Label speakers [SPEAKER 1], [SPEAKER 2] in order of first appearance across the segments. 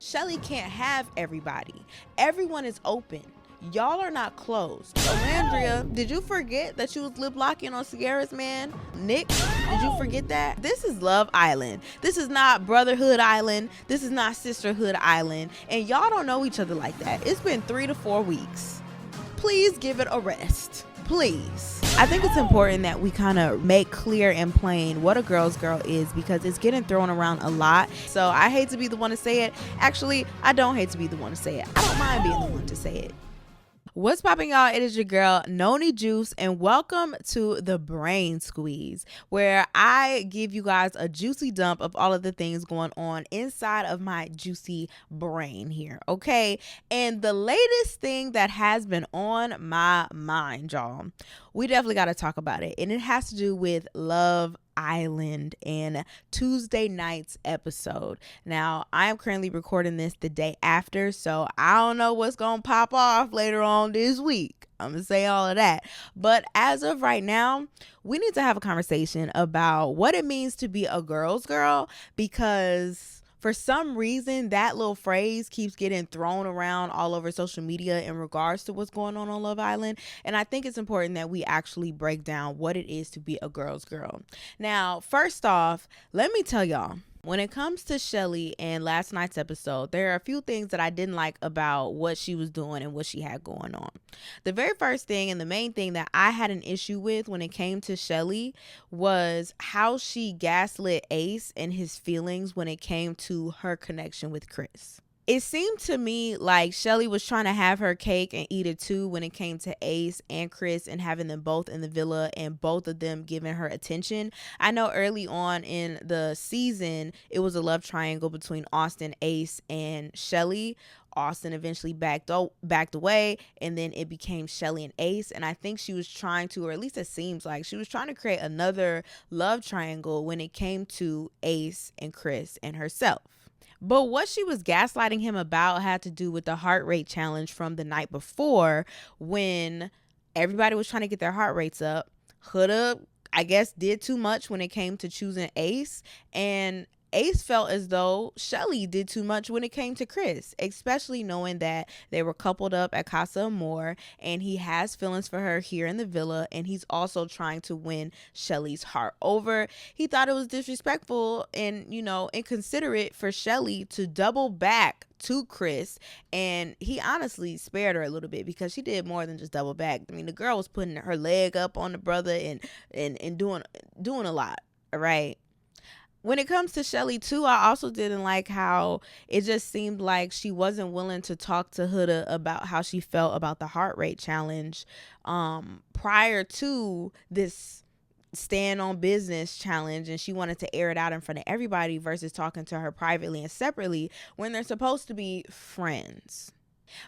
[SPEAKER 1] Shelly can't have everybody. Everyone is open. Y'all are not closed. Olandria, did you forget that you was lip locking on Sierra's man, Nick? Did you forget that? This is Love Island. This is not Brotherhood Island. This is not Sisterhood Island. And y'all don't know each other like that. It's been 3 to 4 weeks. Please give it a rest. Please. I think it's important that we kind of make clear and plain what a girl's girl is, because it's getting thrown around a lot. So I hate to be the one to say it. Actually, I don't hate to be the one to say it. I don't mind being the one to say it. What's popping, y'all? It is your girl Noni Juice, and welcome to the Brain Squeeze, where I give you guys a juicy dump of all of the things going on inside of my juicy brain here, okay? And the latest thing that has been on my mind, y'all, we definitely got to talk about it, and it has to do with Love Island and Tuesday night's episode. Now, I am currently recording this the day after, so I don't know what's gonna pop off later on this week. I'm gonna say all of that. But as of right now, we need to have a conversation about what it means to be a girl's girl, because for some reason, that little phrase keeps getting thrown around all over social media in regards to what's going on Love Island. And I think it's important that we actually break down what it is to be a girl's girl. Now, first off, let me tell y'all, when it comes to Shelly and last night's episode, there are a few things that I didn't like about what she was doing and what she had going on. The very first thing and the main thing that I had an issue with when it came to Shelly was how she gaslit Ace and his feelings when it came to her connection with Chris. It seemed to me like Shelly was trying to have her cake and eat it too when it came to Ace and Chris and having them both in the villa and both of them giving her attention. I know early on in the season, it was a love triangle between Austin, Ace, and Shelly. Austin eventually backed away, and then it became Shelly and Ace. And I think she was trying to, or at least it seems like she was trying to create another love triangle when it came to Ace and Chris and herself. But what she was gaslighting him about had to do with the heart rate challenge from the night before, when everybody was trying to get their heart rates up. Huda, I guess, did too much when it came to choosing Ace, and Ace felt as though Shelly did too much when it came to Chris, especially knowing that they were coupled up at Casa Amor, and he has feelings for her here in the villa, and he's also trying to win Shelly's heart over. He thought it was disrespectful and, inconsiderate for Shelly to double back to Chris, and he honestly spared her a little bit because she did more than just double back. I mean, the girl was putting her leg up on the brother and doing a lot, right? When it comes to Shelly too, I also didn't like how it just seemed like she wasn't willing to talk to Huda about how she felt about the heart rate challenge prior to this stand on business challenge, and she wanted to air it out in front of everybody versus talking to her privately and separately when they're supposed to be friends.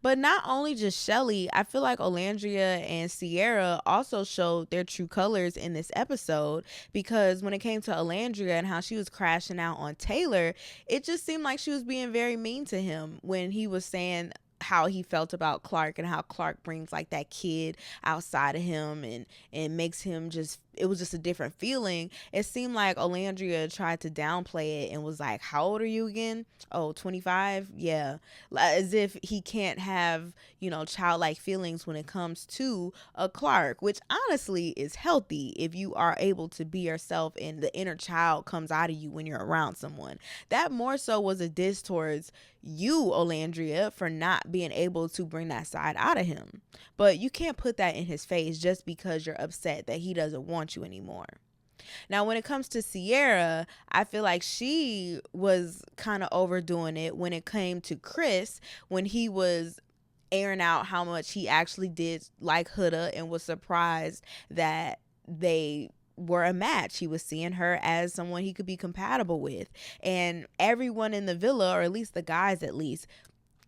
[SPEAKER 1] But not only just Shelly, I feel like Olandria and Sierra also showed their true colors in this episode, because when it came to Olandria and how she was crashing out on Taylor, it just seemed like she was being very mean to him when he was saying how he felt about Clark and how Clark brings like that kid outside of him and makes him just, it was just a different feeling. It seemed like Olandria tried to downplay it and was like, how old are you again? Oh, 25? Yeah. As if he can't have, childlike feelings when it comes to a Clark, which honestly is healthy if you are able to be yourself and the inner child comes out of you when you're around someone. That more so was a diss towards you, Olandria, for not being able to bring that side out of him. But you can't put that in his face just because you're upset that he doesn't want you anymore. Now, when it comes to Sierra, I feel like she was kind of overdoing it when it came to Chris, when he was airing out how much he actually did like Huda and was surprised that they were a match. He was seeing her as someone he could be compatible with. And everyone in the villa, or at least the guys at least,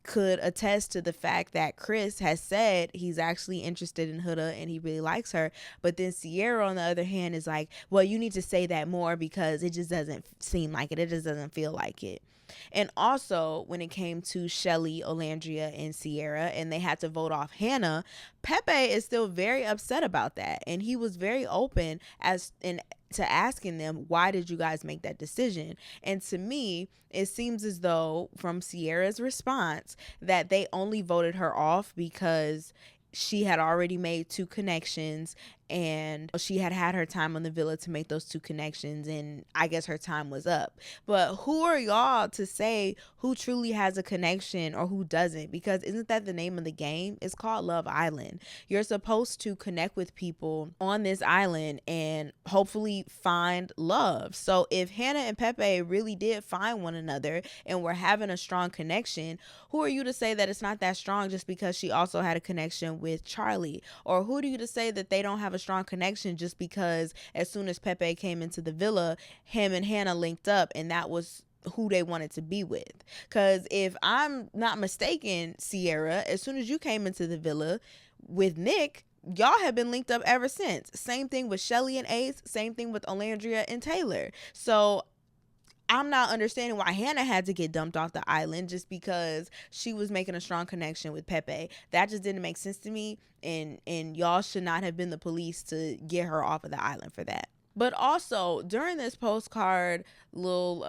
[SPEAKER 1] could attest to the fact that Chris has said he's actually interested in Huda and he really likes her. But then Sierra, on the other hand, is like, well, you need to say that more because it just doesn't seem like it. It just doesn't feel like it. And also, when it came to Shelly, Olandria, and Sierra, and they had to vote off Hannah, Pepe is still very upset about that. And he was very open to asking them, why did you guys make that decision? And to me, it seems as though from Sierra's response that they only voted her off because she had already made 2 connections and she had had her time on the villa to make those 2 connections, and I guess her time was up. But who are y'all to say who truly has a connection or who doesn't? Because isn't that the name of the game? It's called Love Island. You're supposed to connect with people on this island and hopefully find love. So if Hannah and Pepe really did find one another and were having a strong connection, who are you to say that it's not that strong just because she also had a connection with Charlie? Or who are you to say that they don't have a strong connection just because as soon as Pepe came into the villa, him and Hannah linked up and that was who they wanted to be with? Because if I'm not mistaken, Sierra, as soon as you came into the villa with Nick, y'all have been linked up ever since. Same thing with Shelly and Ace, same thing with Olandria and Taylor. So I'm not understanding why Hannah had to get dumped off the island just because she was making a strong connection with Pepe. That just didn't make sense to me, and y'all should not have been the police to get her off of the island for that. But also, during this postcard little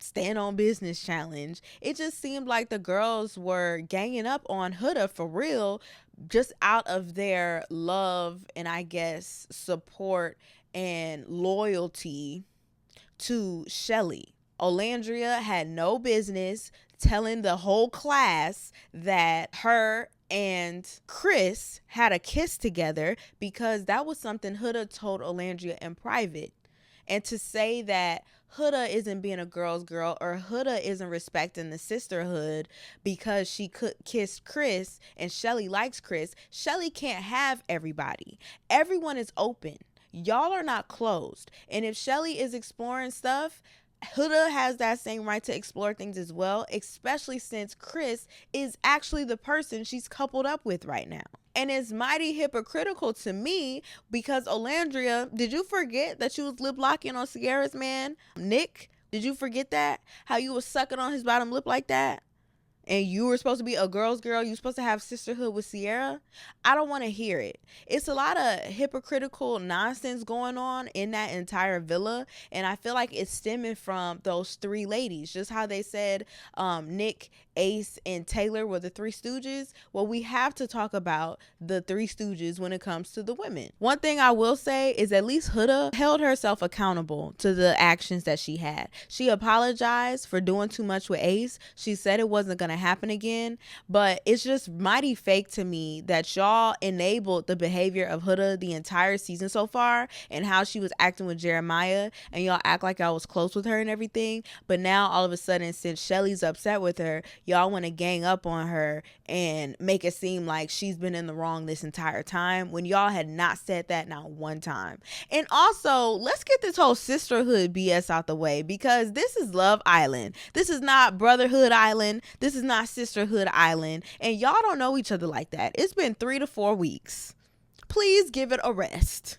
[SPEAKER 1] stand on business challenge, it just seemed like the girls were ganging up on Huda for real, just out of their love and I guess support and loyalty to Shelly. Olandria had no business telling the whole class that her and Chris had a kiss together because that was something Huda told Olandria in private. And to say that Huda isn't being a girl's girl or Huda isn't respecting the sisterhood because she kissed Chris and Shelly likes Chris, Shelly can't have everybody. Everyone is open. Y'all are not closed. And if Shelly is exploring stuff, Huda has that same right to explore things as well, especially since Chris is actually the person she's coupled up with right now. And it's mighty hypocritical to me because Olandria, did you forget that you was lip locking on Sierra's man, Nick? Did you forget that? How you was sucking on his bottom lip like that? And you were supposed to be a girl's girl. You were supposed to have sisterhood with Sierra. I don't want to hear it. It's a lot of hypocritical nonsense going on in that entire villa. And I feel like it's stemming from those 3 ladies. Just how they said Nick, Ace, and Taylor were the 3 stooges. Well, we have to talk about the 3 stooges when it comes to the women. One thing I will say is at least Huda held herself accountable to the actions that she had. She apologized for doing too much with Ace. She said it wasn't going to happen again, but it's just mighty fake to me that y'all enabled the behavior of Huda the entire season so far and how she was acting with Jeremiah, and y'all act like y'all was close with her and everything, but now all of a sudden since Shelly's upset with her, y'all want to gang up on her and make it seem like she's been in the wrong this entire time when y'all had not said that not one time. And also, let's get this whole sisterhood BS out the way because this is Love Island. This is not Brotherhood Island. This is not Sisterhood Island, and y'all don't know each other like that. It's been 3 to 4 weeks. Please give it a rest.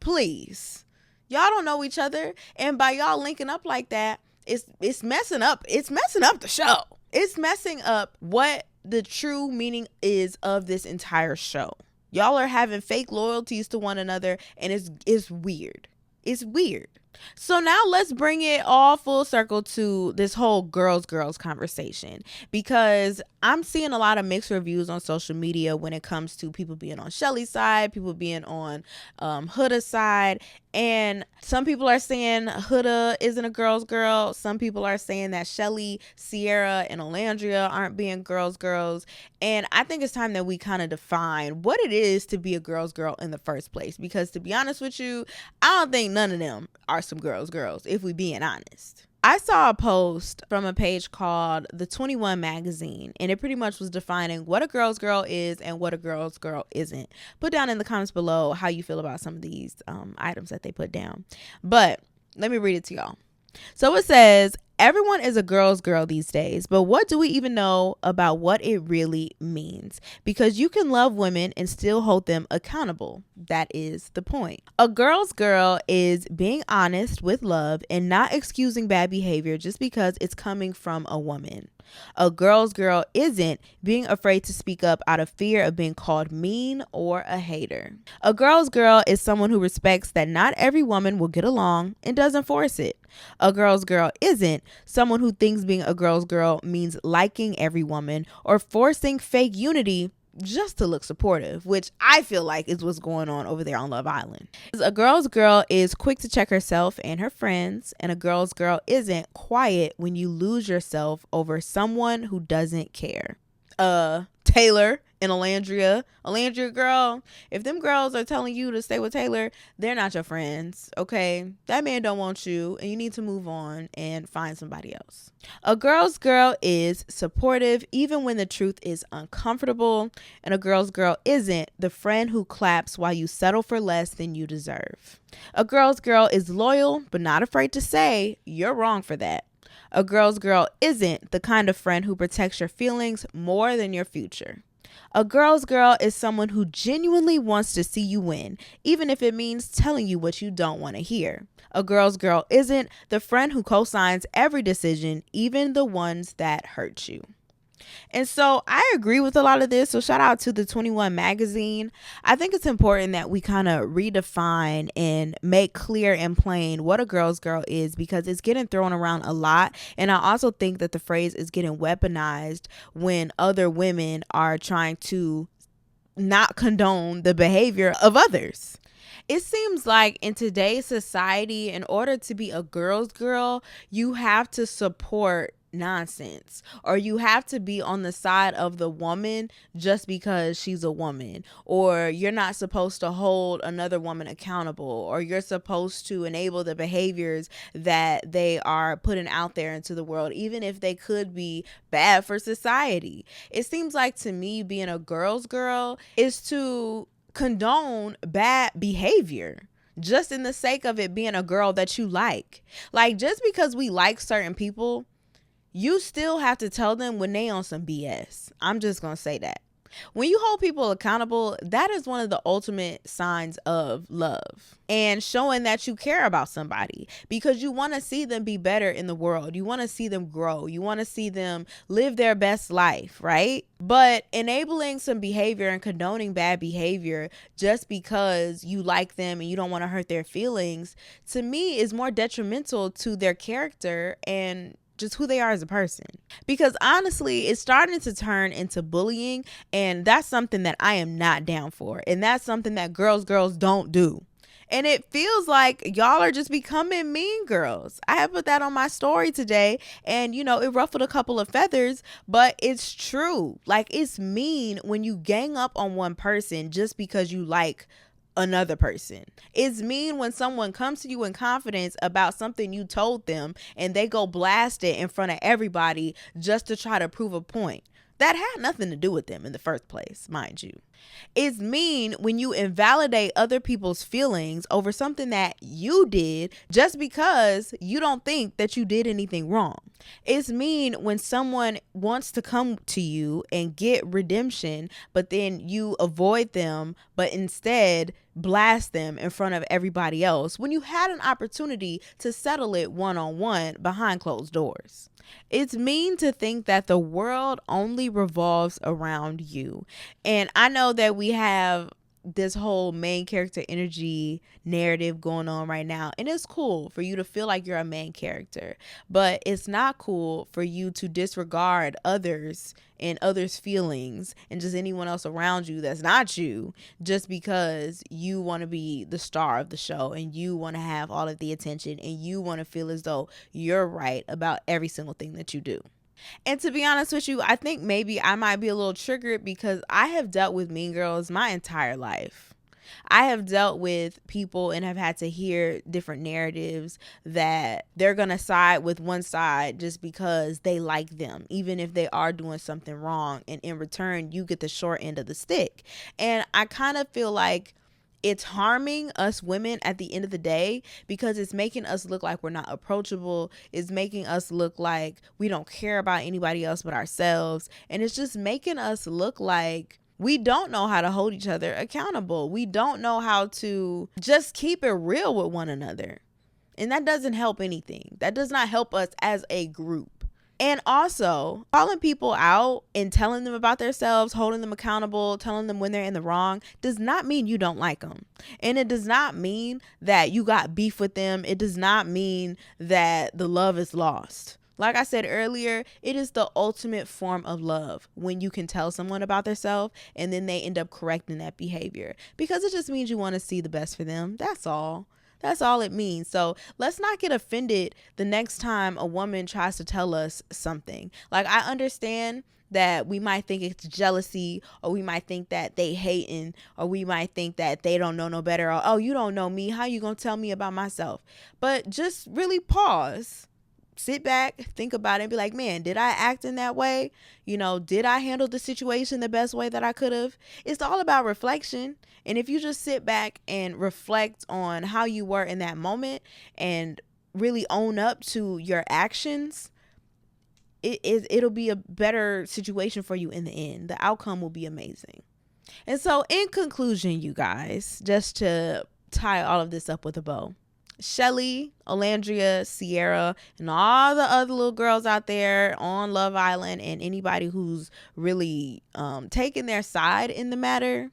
[SPEAKER 1] Please. Y'all don't know each other, and by y'all linking up like that, it's messing up. It's messing up the show. It's messing up what the true meaning is of this entire show. Y'all are having fake loyalties to one another, and it's weird. It's weird. So now let's bring it all full circle to this whole girls conversation, because I'm seeing a lot of mixed reviews on social media when it comes to people being on Shelly's side, people being on Huda's side. And some people are saying Huda isn't a girl's girl. Some people are saying that Shelly, Sierra, and Olandria aren't being girls. And I think it's time that we kind of define what it is to be a girl's girl in the first place. Because to be honest with you, I don't think none of them are some girls, if we being honest. I saw a post from a page called The 21 Magazine, and it pretty much was defining what a girl's girl is and what a girl's girl isn't. Put down in the comments below how you feel about some of these items that they put down. But let me read it to y'all. So it says, Everyone is a girl's girl these days, but what do we even know about what it really means? Because you can love women and still hold them accountable. That is the point. A girl's girl is being honest with love and not excusing bad behavior just because it's coming from a woman. A girl's girl isn't being afraid to speak up out of fear of being called mean or a hater. A girl's girl is someone who respects that not every woman will get along and doesn't force it. A girl's girl isn't someone who thinks being a girl's girl means liking every woman or forcing fake unity just to look supportive, which I feel like is what's going on over there on Love Island. A girl's girl is quick to check herself and her friends, and a girl's girl isn't quiet when you lose yourself over someone who doesn't care. Taylor and Alandria, girl, if them girls are telling you to stay with Taylor, they're not your friends, okay? That man don't want you, and you need to move on and find somebody else. A girl's girl is supportive even when the truth is uncomfortable, and a girl's girl isn't the friend who claps while you settle for less than you deserve. A girl's girl is loyal but not afraid to say you're wrong for that. A girl's girl isn't the kind of friend who protects your feelings more than your future. A girl's girl is someone who genuinely wants to see you win, even if it means telling you what you don't want to hear. A girl's girl isn't the friend who co-signs every decision, even the ones that hurt you. And so I agree with a lot of this. So shout out to the 21 magazine. I think it's important that we kind of redefine and make clear and plain what a girl's girl is, because it's getting thrown around a lot. And I also think that the phrase is getting weaponized when other women are trying to not condone the behavior of others. It seems like in today's society, in order to be a girl's girl, you have to support nonsense, or you have to be on the side of the woman just because she's a woman, or you're not supposed to hold another woman accountable, or you're supposed to enable the behaviors that they are putting out there into the world, even if they could be bad for society. It seems like to me being a girl's girl is to condone bad behavior just in the sake of it being a girl that you like. Like, just because we like certain people, you still have to tell them when they on some BS. I'm just going to say that. When you hold people accountable, that is one of the ultimate signs of love and showing that you care about somebody, because you want to see them be better in the world. You want to see them grow. You want to see them live their best life, right? But enabling some behavior and condoning bad behavior just because you like them and you don't want to hurt their feelings, to me, is more detrimental to their character and just who they are as a person. Because honestly, it's starting to turn into bullying, and that's something that I am not down for, and that's something that girls don't do. And it feels like y'all are just becoming mean girls. I have put that on my story today, and it ruffled a couple of feathers, but it's true. Like, it's mean when you gang up on one person just because you like another person. It's mean when someone comes to you in confidence about something you told them and they go blast it in front of everybody just to try to prove a point that had nothing to do with them in the first place, mind you. It's mean when you invalidate other people's feelings over something that you did just because you don't think that you did anything wrong. It's mean when someone wants to come to you and get redemption, but then you avoid them, but instead blast them in front of everybody else when you had an opportunity to settle it one-on-one behind closed doors. It's mean to think that the world only revolves around you. And I know that we have this whole main character energy narrative going on right now, and it's cool for you to feel like you're a main character, but it's not cool for you to disregard others and others' feelings and just anyone else around you that's not you, just because you want to be the star of the show and you want to have all of the attention and you want to feel as though you're right about every single thing that you do. And to be honest with you, I think maybe I might be a little triggered because I have dealt with mean girls my entire life. I have dealt with people and have had to hear different narratives that they're going to side with one side just because they like them, even if they are doing something wrong. And in return, you get the short end of the stick. And I kind of feel like it's harming us women at the end of the day, because it's making us look like we're not approachable. It's making us look like we don't care about anybody else but ourselves. And it's just making us look like we don't know how to hold each other accountable. We don't know how to just keep it real with one another. And that doesn't help anything. That does not help us as a group. And also, calling people out and telling them about themselves, holding them accountable, telling them when they're in the wrong does not mean you don't like them. And it does not mean that you got beef with them. It does not mean that the love is lost. Like I said earlier, it is the ultimate form of love when you can tell someone about themselves and then they end up correcting that behavior, because it just means you want to see the best for them. That's all. That's all it means. So let's not get offended the next time a woman tries to tell us something. Like, I understand that we might think it's jealousy, or we might think that they hating, or we might think that they don't know no better, or, oh, you don't know me, how you gonna tell me about myself? But just really pause. Sit back, think about it, and be like, man, did I act in that way? You know, did I handle the situation the best way that I could have? It's all about reflection. And if you just sit back and reflect on how you were in that moment and really own up to your actions, it'll be a better situation for you in the end. The outcome will be amazing. And so in conclusion, you guys, just to tie all of this up with a bow, Shelly, Olandria, Sierra, and all the other little girls out there on Love Island, and anybody who's really taking their side in the matter,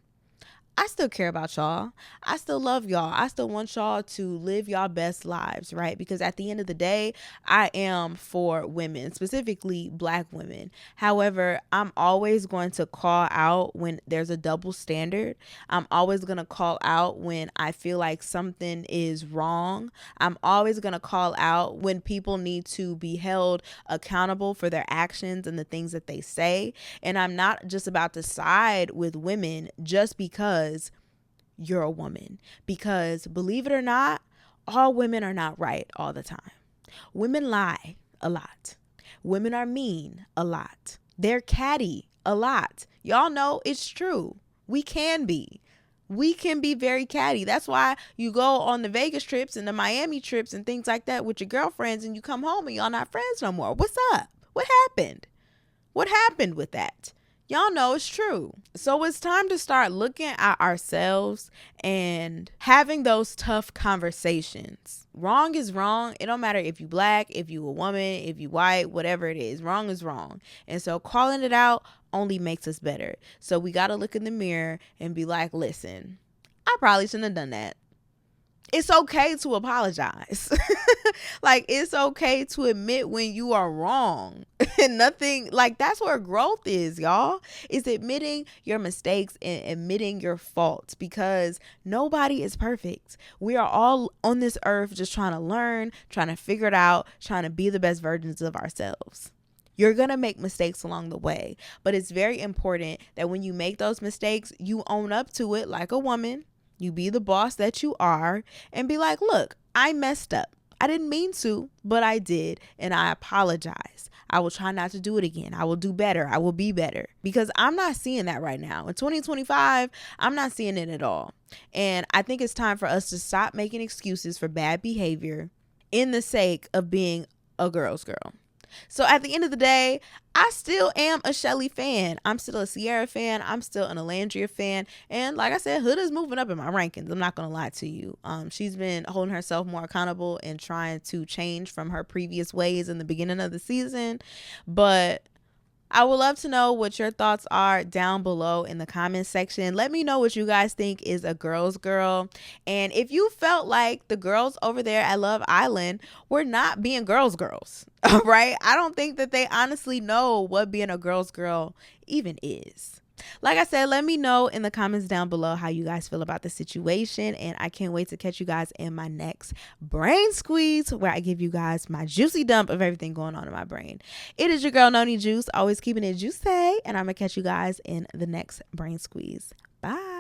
[SPEAKER 1] I still care about y'all. I still love y'all. I still want y'all to live y'all best lives, right? Because at the end of the day, I am for women, specifically Black women. However, I'm always going to call out when there's a double standard. I'm always going to call out when I feel like something is wrong. I'm always going to call out when people need to be held accountable for their actions and the things that they say. And I'm not just about to side with women just because you're a woman, because believe it or not, all women are not right all the time. Women lie a lot. Women are mean a lot. They're catty a lot. Y'all know it's true. We can be very catty. That's why you go on the Vegas trips and the Miami trips and things like that with your girlfriends, and you come home and y'all not friends no more. What's up? What happened? What happened with that? Y'all know it's true. So it's time to start looking at ourselves and having those tough conversations. Wrong is wrong. It don't matter if you Black, if you a woman, if you white, whatever it is. Wrong is wrong. And so calling it out only makes us better. So we got to look in the mirror and be like, listen, I probably shouldn't have done that. It's okay to apologize. Like, it's okay to admit when you are wrong. And nothing, like, that's where growth is, y'all. Is admitting your mistakes and admitting your faults, because nobody is perfect. We are all on this earth just trying to learn, trying to figure it out, trying to be the best versions of ourselves. You're going to make mistakes along the way, but it's very important that when you make those mistakes, you own up to it like a woman. You be the boss that you are and be like, look, I messed up. I didn't mean to, but I did. And I apologize. I will try not to do it again. I will do better. I will be better, because I'm not seeing that right now. In 2025, I'm not seeing it at all. And I think it's time for us to stop making excuses for bad behavior in the sake of being a girl's girl. So at the end of the day, I still am a Shelly fan. I'm still a Sierra fan. I'm still an Olandria fan. And like I said, Hood is moving up in my rankings. I'm not going to lie to you. She's been holding herself more accountable and trying to change from her previous ways in the beginning of the season. But I would love to know what your thoughts are down below in the comments section. Let me know what you guys think is a girl's girl. And if you felt like the girls over there at Love Island were not being girls, all right? I don't think that they honestly know what being a girl's girl even is. Like I said, let me know in the comments down below how you guys feel about the situation. And I can't wait to catch you guys in my next brain squeeze, where I give you guys my juicy dump of everything going on in my brain. It is your girl, Noni Juice, always keeping it juicy. And I'm going to catch you guys in the next brain squeeze. Bye.